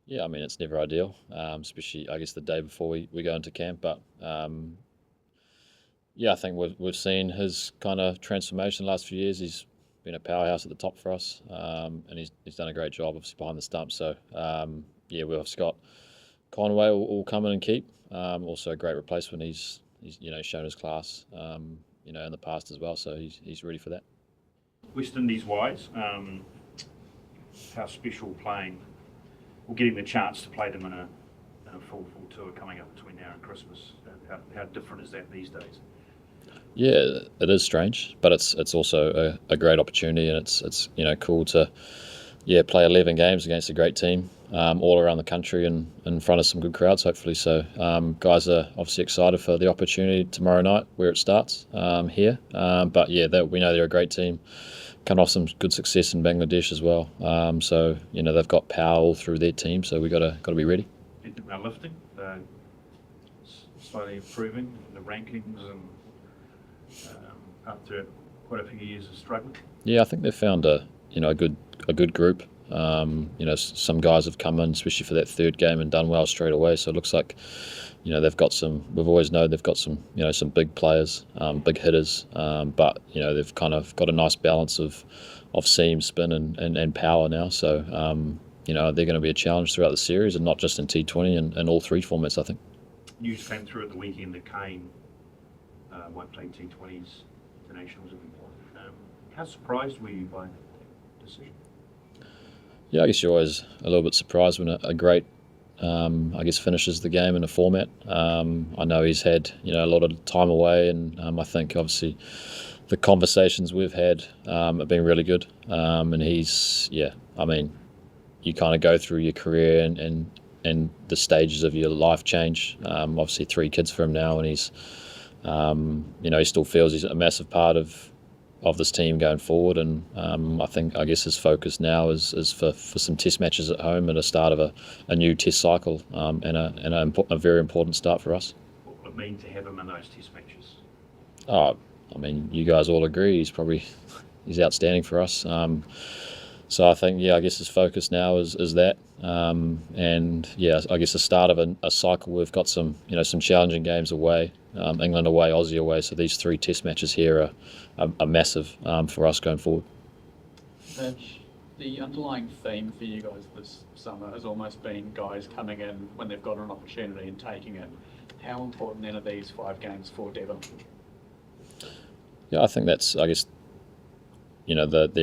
Yeah, I mean, it's never ideal, especially, I guess, the day before we go into camp. But yeah, I think we've seen his kind of transformation the last few years. He's been a powerhouse at the top for us, and he's done a great job, obviously, behind the stump. So, yeah, we've got Conway will come in and keep. Also a great replacement. He's shown his class, in the past as well. So he's ready for that. West Indies wise, how special playing or getting the chance to play them in a full tour coming up between now and Christmas. How different is that these days? Yeah, it is strange, but it's also a great opportunity, and it's cool to play 11 games against a great team, all around the country and in front of some good crowds, hopefully. So guys are obviously excited for the opportunity tomorrow night where it starts here. But yeah, we know they're a great team, coming off some good success in Bangladesh as well. So they've got power all through their team, so we got to be ready. About lifting, slowly improving the rankings and after quite a few years of struggling. Yeah, I think they've found a good group. Some guys have come in, especially for that third game, and done well straight away. So it looks like, they've got some. We've always known they've got some big players, big hitters. But they've kind of got a nice balance of seam, spin, and power now. So they're going to be a challenge throughout the series, and not just in T20 and all three formats, I think. News came through at the weekend that Kane won't play T20s internationals anymore. How surprised were you by that decision? Yeah, I guess you're always a little bit surprised when a great, finishes the game in a format. I know he's had, a lot of time away, and I think obviously the conversations we've had have been really good. And he's, you kind of go through your career and the stages of your life change. Obviously 3 kids for him now, and he's, he still feels he's a massive part of this team going forward, and I guess his focus now is for some test matches at home and a start of a new test cycle, and a very important start for us. What would it mean to have him in those test matches? Oh, I mean, you guys all agree he's outstanding for us. So I think, I guess his focus now is that, and I guess the start of a cycle. We've got some challenging games away, England away, Aussie away. So these 3 test matches here are massive for us going forward. Mitch, the underlying theme for you guys this summer has almost been guys coming in when they've got an opportunity and taking it. How important then are these 5 games for Devon? Yeah, I think that's, the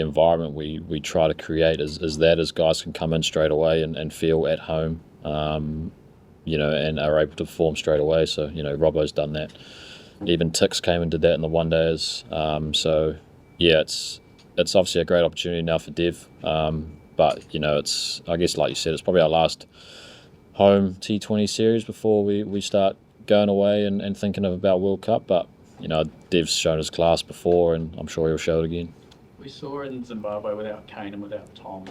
environment we try to create is that as guys can come in straight away and feel at home, and are able to perform straight away. So, Robbo's done that. Even Tix came and did that in the one days. So, yeah, it's obviously a great opportunity now for Dev. But, it's, I guess, like you said, it's probably our last home T20 series before we start going away and thinking about World Cup. But, Dev's shown his class before, and I'm sure he'll show it again. We saw in Zimbabwe without Kane and without Tom,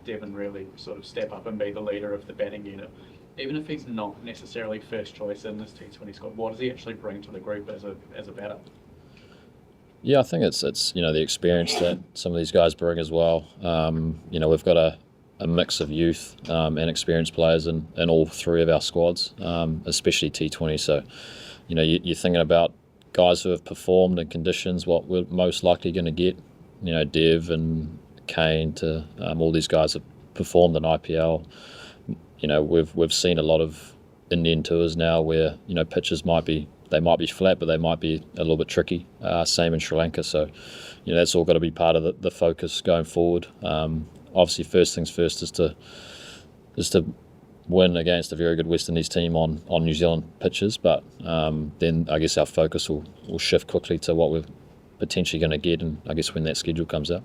Devon really sort of step up and be the leader of the batting unit. Even if he's not necessarily first choice in this T20 squad, what does he actually bring to the group as a batter? Yeah, I think it's the experience that some of these guys bring as well. We've got a mix of youth and experienced players in all 3 of our squads, especially T20. So, you're thinking about guys who have performed in conditions what we're most likely going to get. Dev and Kane, to all these guys have performed in IPL. We've seen a lot of Indian tours now where pitches might be flat, but they might be a little bit tricky. Same in Sri Lanka. So that's all got to be part of the focus going forward. Obviously, first things first is to win against a very good West Indies team on New Zealand pitches, but then I guess our focus will shift quickly to what we're potentially going to get, and I guess when that schedule comes out.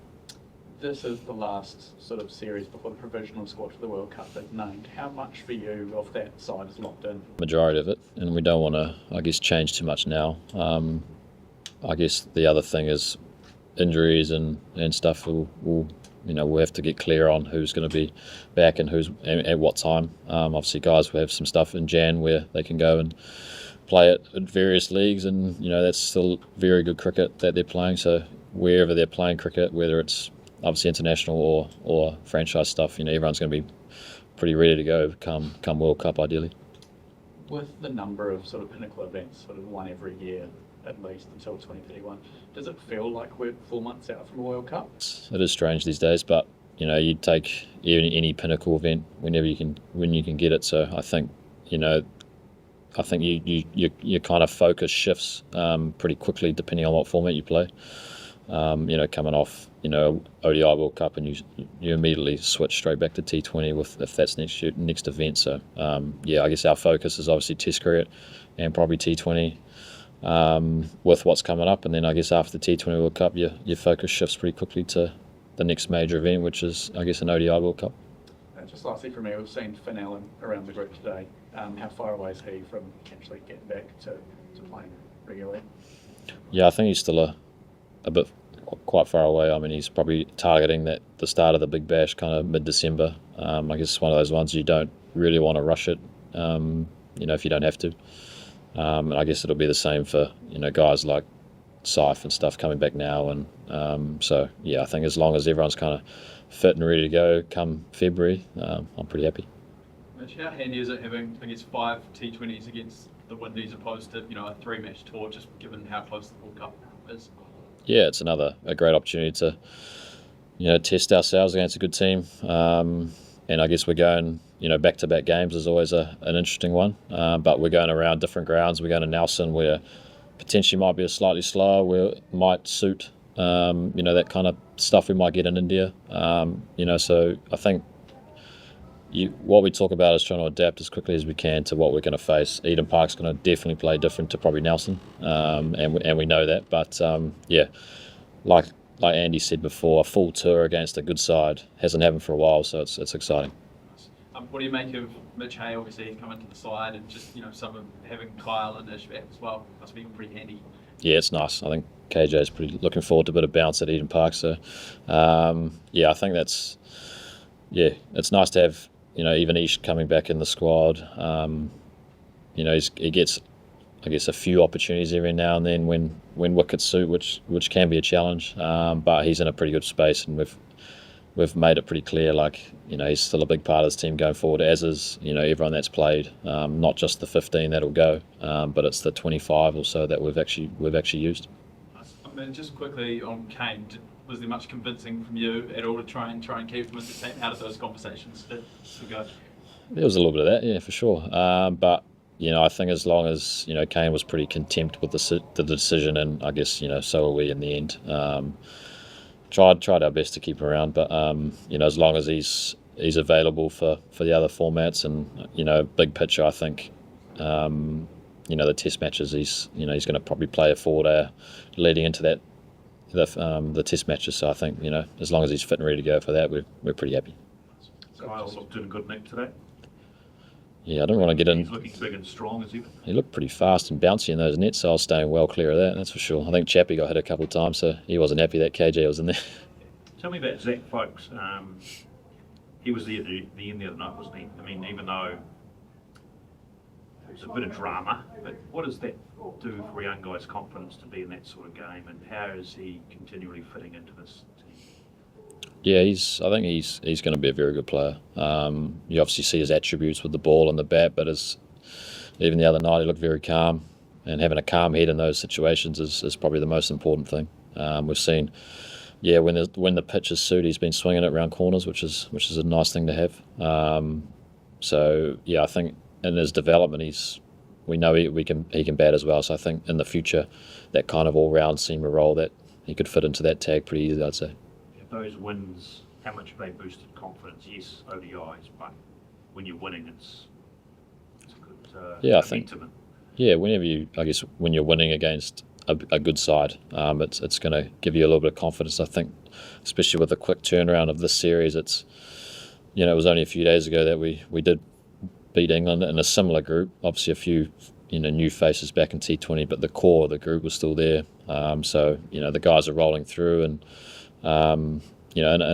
This is the last sort of series before the provisional squad for the World Cup they've named. How much for you of that side is locked in? Majority of it, and we don't want to, I guess, change too much now. I guess the other thing is injuries and stuff we'll have to get clear on who's going to be back and who's at what time. Obviously, guys will have some stuff in Jan where they can go and play at various leagues, and that's still very good cricket that they're playing. So wherever they're playing cricket, whether it's obviously international or franchise stuff, everyone's going to be pretty ready to go come World Cup ideally. With the number of sort of pinnacle events, sort of one every year at least until 2031, does it feel like we're 4 months out from a World Cup? It is strange these days, but you take any pinnacle event when you can get it. So I think your kind of focus shifts pretty quickly depending on what format you play. Coming off ODI World Cup, and you immediately switch straight back to T20 if that's next event. So I guess our focus is obviously Test cricket and probably T20 with what's coming up, and then I guess after the T20 World Cup, your focus shifts pretty quickly to the next major event, which is I guess an ODI World Cup. Just lastly from me, we've seen Finn Allen around the group today. How far away is he from actually getting back to playing regularly? Yeah, I think he's still a bit quite far away. I mean, he's probably targeting the start of the Big Bash kind of mid-December. I guess it's one of those ones you don't really want to rush it, if you don't have to. And I guess it'll be the same for guys like Saif and stuff coming back now. And I think as long as everyone's kind of fit and ready to go come February, I'm pretty happy. Mitch, how handy is it having, I guess, 5 T20s against the Windies opposed to, a 3-match tour, just given how close the World Cup is? Yeah, it's a great opportunity to, test ourselves against a good team. And I guess we're going, back-to-back games is always an interesting one. But we're going around different grounds. We're going to Nelson, where potentially might be a slightly slower, where it might suit, that kind of stuff we might get in India. So I think what we talk about is trying to adapt as quickly as we can to what we're going to face. Eden Park's going to definitely play different to probably Nelson, and we know that. But like Andy said before, a full tour against a good side hasn't happened for a while, so it's exciting. What do you make of Mitch Hay? Obviously, he's come into the side, and just some of having Kyle and Ish back as well must be pretty handy. Yeah, it's nice. I think KJ's pretty looking forward to a bit of bounce at Eden Park. So, I think it's nice to have even Ish coming back in the squad. He gets, I guess, a few opportunities every now and then when wickets suit, which can be a challenge. But he's in a pretty good space, and we've made it pretty clear, he's still a big part of this team going forward, as is, everyone that's played, not just the 15 that'll go, but it's the 25 or so that we've actually used. I mean, just quickly on Kane, was there much convincing from you at all to try and keep him in the team? How did those conversations go? There was a little bit of that, yeah, for sure. But I think as long as Kane was pretty content with the decision, and I guess so are we in the end. Tried our best to keep him around, but as long as he's available for the other formats, and big picture, I think the Test matches he's going to probably play a forward leading into that the Test matches. So I think as long as he's fit and ready to go for that, we're pretty happy. Kyle looked in a good nick today. Yeah, I don't want to get in. He's looking big and strong, is he? He looked pretty fast and bouncy in those nets, so I was staying well clear of that, that's for sure. I think Chappie got hit a couple of times, so he wasn't happy that KJ was in there. Tell me about Zach Folks. He was there at the end the other night, wasn't he? I mean, even though there's a bit of drama, but what does that do for a young guy's confidence to be in that sort of game, and how is he continually fitting into this team? Yeah, I think he's going to be a very good player. You obviously see his attributes with the ball and the bat, but even the other night he looked very calm, and having a calm head in those situations is probably the most important thing. We've seen, when the pitches suit, he's been swinging it around corners, which is a nice thing to have. I think in his development, we know he can bat as well. So I think in the future, that kind of all-round seamer role, that he could fit into that tag pretty easily, I'd say. Those wins, how much have they boosted confidence? Yes, ODIs, but when you're winning, it's a good I think. When you're winning against a good side, it's going to give you a little bit of confidence. I think, especially with the quick turnaround of this series, it was only a few days ago that we did beat England in a similar group. Obviously, a few new faces back in T20, but the core of the group was still there. The guys are rolling through and. In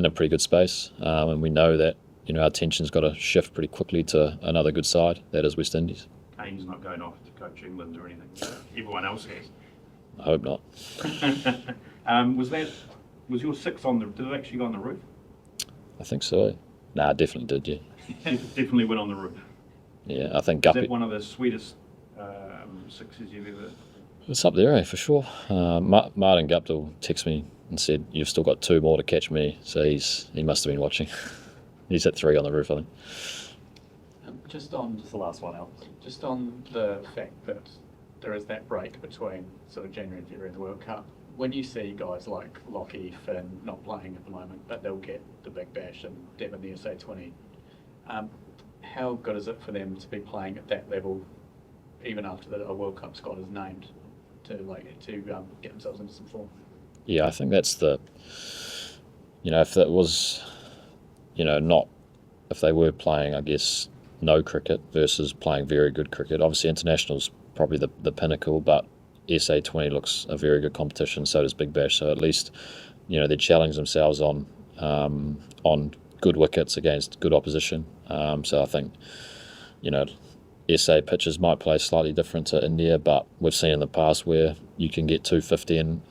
a pretty good space, and we know that our attention's got to shift pretty quickly to another good side, that is West Indies. Kane's not going off to coach England or anything. Everyone else has. I hope not. Was your 6 on the? Did it actually go on the roof? I think so. Nah, it definitely did. Yeah. Definitely win on the roof. Yeah, I think Is Guppy. that one of the sweetest sixes you've ever? It's up there, for sure. Martin Guptill texted me and said, "You've still got 2 more to catch me." So he must have been watching. He's hit 3 on the roof, I think. Just the last one, Alex. Just on the fact that there is that break between sort of January and February in the World Cup. When you see guys like Lockie, Finn not playing at the moment, but they'll get the Big Bash and Devon the SA20, how good is it for them to be playing at that level, even after a World Cup squad is named, to get themselves into some form? Yeah, I think that's if it was, not, if they were playing, I guess, no cricket versus playing very good cricket. Obviously, international's probably the pinnacle, but SA20 looks a very good competition. So does Big Bash. So at least, they challenge themselves on good wickets against good opposition. So I think, SA pitches might play slightly different to India, but we've seen in the past where you can get 250 in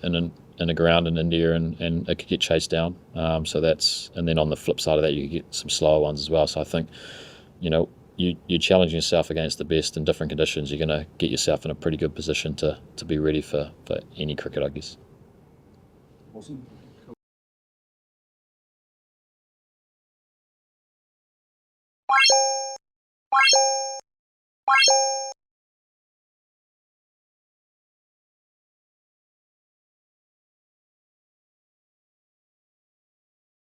a ground in India and it could get chased down. And then on the flip side of that, you get some slower ones as well. So I think, you're challenging yourself against the best in different conditions. You're going to get yourself in a pretty good position to be ready for any cricket, I guess. Awesome. Cool.